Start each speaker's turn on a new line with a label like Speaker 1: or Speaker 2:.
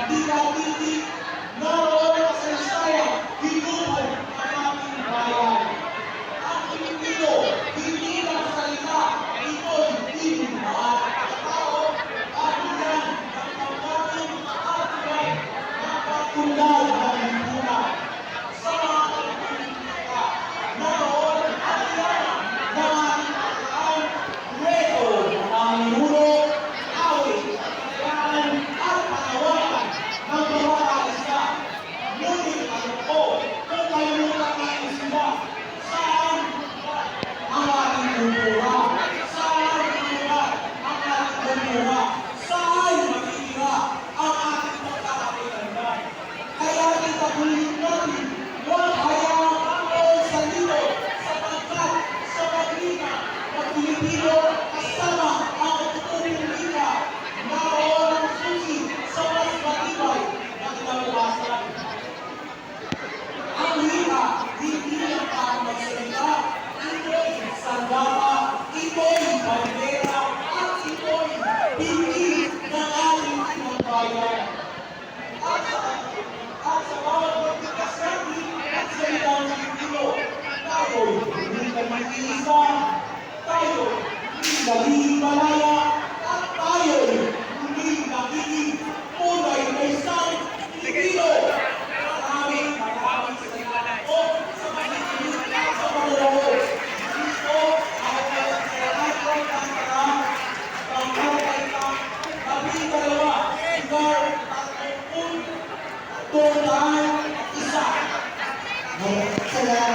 Speaker 1: tila-titik naroon ang kasaysayan, hinubog ang ating bayan. Ang Pilipino, hindi lang salita, ito'y tinunaan. Tao, at yan ang pagdating at yan ang pagtulad ng lipunan. Sa mga pagpilitika, naroon ang yan ng ating pagkaan, reto ng ninuno, awit, kayaan at panawagan ng bawat isa. Ngunit ano po, kung kalimutan natin sila, saan ang ating kultura? Saan lugar ang ating kultura? Saan matitira ang ating pagkakakilanlan? Kaya itagulit natin, huwag hayaang angkol sa lito, sapagkat sa paglitan ng Pilipino kasama ang pagpupulitika, naroon ang susi sa mas matibay na kinabukasan. Ang wika, hindi lang para magsalita, ito'y sandata, ito'y bandera, at ito'y binti ng ating pinagbayan. At sa bawat pagtikas natin at salita ng Pilipino, tayo'y hindi na mag-iisa, tayo'y hindi naghihimalaya, at tayo'y hindi nagiging tunay na isang Pilipino. Maraming salamat po sa makikinig at sa panonood. Dito ako nagsasalat ko ng parang pangkakaitan, 12, lugar 30, 1. Salamat.